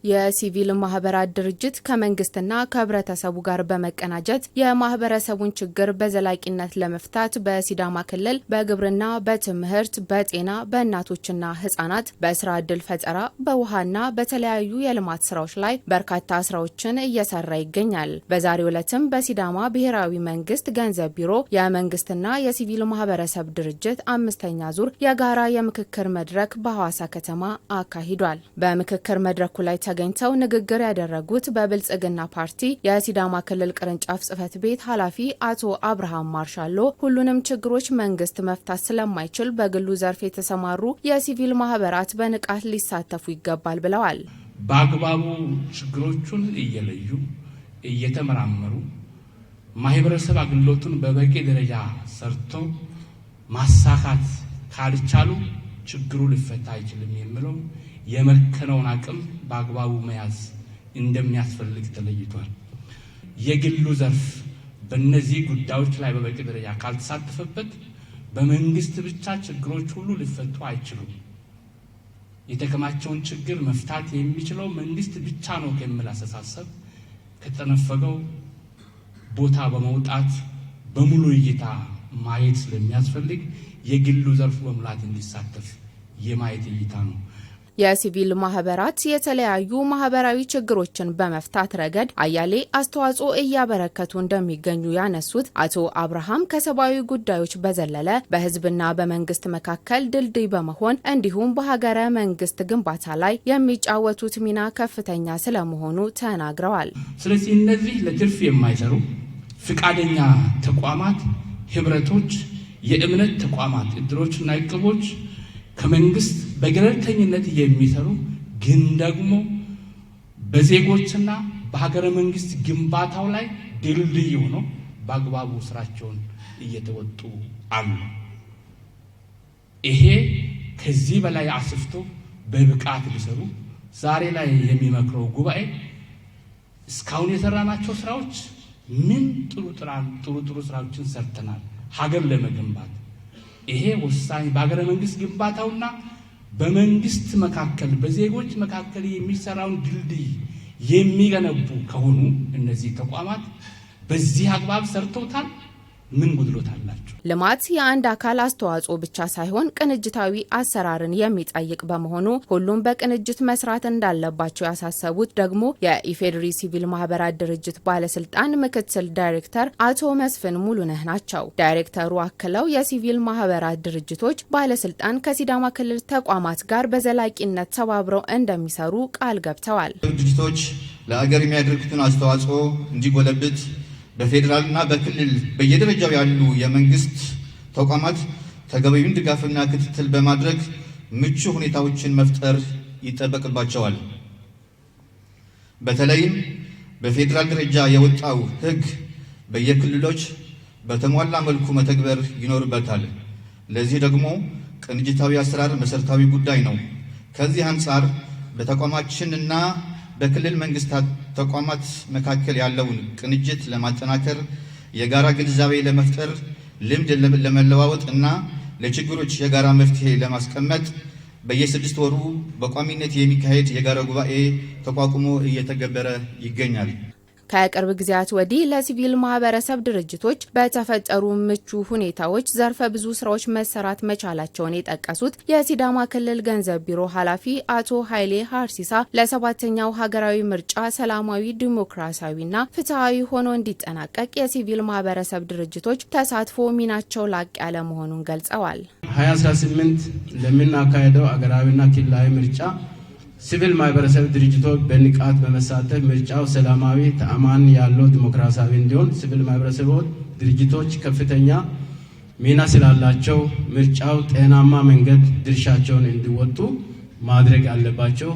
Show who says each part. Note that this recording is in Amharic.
Speaker 1: የሲቪል ማህበራት ድርጅት ከመንግስትና ከህብረተሰቡ ጋር በመቀናጀት የማህበረሰቡን ችግር በዘላቂነት ለመፍታት በሲዳማ ክልል በግብርና፣ በትምህርት፣ በጤና፣ በእናቶችና ህጻናት፣ በስራ ዕድል ፈጠራ፣ በውሃና በተለያዩ የልማት ስራዎች ላይ በርካታ ስራዎችን እየሰራ ይገኛል። በዛሬው ዕለትም በሲዳማ ብሔራዊ መንግስት ገንዘብ ቢሮ የመንግስትና የሲቪል ማህበረሰብ ድርጅት 5ኛ ዙር የጋራ የምክክር መድረክ በሐዋሳ ከተማ አካሂዷል። በምክክር መድረኩ ላይ ተገኝተው ንግግር ያደረጉት በብልጽግና ፓርቲ የሲዳማ ክልል ቅርንጫፍ ጽህፈት ቤት ኃላፊ አቶ አብርሃም ማርሻሎ ሁሉንም ችግሮች መንግስት መፍታት ስለማይችል በግሉ ዘርፍ የተሰማሩ የሲቪል ማህበራት በንቃት ሊሳተፉ ይገባል ብለዋል።
Speaker 2: በአግባቡ ችግሮቹን እየለዩ እየተመራመሩ ማህበረሰብ አገልግሎቱን በበቂ ደረጃ ሰርቶ ማሳካት ካልቻሉ ችግሩ ሊፈታ አይችልም የሚለው የመከነውን አቅም በአግባቡ መያዝ እንደሚያስፈልግ ተለይቷል። የግሉ ዘርፍ በእነዚህ ጉዳዮች ላይ በበቂ ደረጃ ካልተሳተፈበት በመንግስት ብቻ ችግሮች ሁሉ ሊፈቱ አይችሉም። የተከማቸውን ችግር መፍታት የሚችለው መንግስት ብቻ ነው ከሚል አስተሳሰብ ከተነፈገው ቦታ በመውጣት በሙሉ እይታ ማየት ስለሚያስፈልግ የግሉ ዘርፍ በሙላት እንዲሳተፍ የማየት እይታ ነው።
Speaker 1: የሲቪል ማህበራት የተለያዩ ማህበራዊ ችግሮችን በመፍታት ረገድ አያሌ አስተዋጽኦ እያበረከቱ እንደሚገኙ ያነሱት አቶ አብርሃም ከሰብአዊ ጉዳዮች በዘለለ በህዝብና በመንግስት መካከል ድልድይ በመሆን እንዲሁም በሀገረ መንግስት ግንባታ ላይ የሚጫወቱት ሚና ከፍተኛ ስለመሆኑ ተናግረዋል።
Speaker 2: ስለዚህ እነዚህ ለትርፍ የማይሰሩ ፍቃደኛ ተቋማት፣ ህብረቶች፣ የእምነት ተቋማት፣ እድሮችና እቅቦች ከመንግስት በገለልተኝነት የሚሰሩ ግን ደግሞ በዜጎችና በሀገረ መንግስት ግንባታው ላይ ድልድይ ሆነው በአግባቡ ስራቸውን እየተወጡ አሉ። ይሄ ከዚህ በላይ አስፍቶ በብቃት ሊሰሩ ዛሬ ላይ የሚመክረው ጉባኤ እስካሁን የሰራናቸው ስራዎች ምን ጥሩ ስራዎችን ሰርተናል ሀገር ለመገንባት። ይሄ ወሳኝ በሀገረ መንግስት ግንባታውና በመንግስት መካከል በዜጎች መካከል የሚሰራውን ድልድይ የሚገነቡ ከሆኑ እነዚህ ተቋማት በዚህ አግባብ ሰርተውታል። ምን ጉድሎት አላቸው?
Speaker 1: ልማት የአንድ አካል አስተዋጽኦ ብቻ ሳይሆን ቅንጅታዊ አሰራርን የሚጠይቅ በመሆኑ ሁሉም በቅንጅት መስራት እንዳለባቸው ያሳሰቡት ደግሞ የኢፌዴሪ ሲቪል ማህበራት ድርጅት ባለስልጣን ምክትል ዳይሬክተር አቶ መስፍን ሙሉነህ ናቸው። ዳይሬክተሩ አክለው የሲቪል ማህበራት ድርጅቶች ባለስልጣን ከሲዳማ ክልል ተቋማት ጋር በዘላቂነት ተባብረው እንደሚሰሩ ቃል ገብተዋል።
Speaker 3: ድርጅቶች ለአገር የሚያደርጉትን አስተዋጽኦ እንዲጎለብት በፌዴራልና በክልል በየደረጃው ያሉ የመንግስት ተቋማት ተገቢውን ድጋፍና ክትትል በማድረግ ምቹ ሁኔታዎችን መፍጠር ይጠበቅባቸዋል። በተለይም በፌዴራል ደረጃ የወጣው ሕግ በየክልሎች በተሟላ መልኩ መተግበር ይኖርበታል። ለዚህ ደግሞ ቅንጅታዊ አሰራር መሰረታዊ ጉዳይ ነው። ከዚህ አንጻር በተቋማችንና በክልል መንግስታት ተቋማት መካከል ያለውን ቅንጅት ለማጠናከር የጋራ ግንዛቤ ለመፍጠር ልምድ ለመለዋወጥ እና ለችግሮች የጋራ መፍትሄ ለማስቀመጥ በየ6 ወሩ በቋሚነት የሚካሄድ የጋራ ጉባኤ ተቋቁሞ እየተገበረ ይገኛል።
Speaker 1: ከቅርብ ጊዜያት ወዲህ ለሲቪል ማህበረሰብ ድርጅቶች በተፈጠሩ ምቹ ሁኔታዎች ዘርፈ ብዙ ስራዎች መሰራት መቻላቸውን የጠቀሱት የሲዳማ ክልል ገንዘብ ቢሮ ኃላፊ አቶ ኃይሌ ሀርሲሳ ለ7ኛው ሀገራዊ ምርጫ ሰላማዊ፣ ዲሞክራሲያዊና ፍትሃዊ ሆኖ እንዲጠናቀቅ የሲቪል ማህበረሰብ ድርጅቶች ተሳትፎ ሚናቸው ላቅ ያለ መሆኑን ገልጸዋል።
Speaker 4: 2018 ለምናካሄደው ሀገራዊና ክልላዊ ምርጫ ሲቪል ማህበረሰብ ድርጅቶች በንቃት በመሳተፍ ምርጫው ሰላማዊ፣ ተአማኒ ያለው ዲሞክራሲያዊ እንዲሆን ሲቪል ማህበረሰብ ድርጅቶች ከፍተኛ ሚና ስላላቸው ምርጫው ጤናማ መንገድ ድርሻቸውን እንዲወጡ ማድረግ አለባቸው።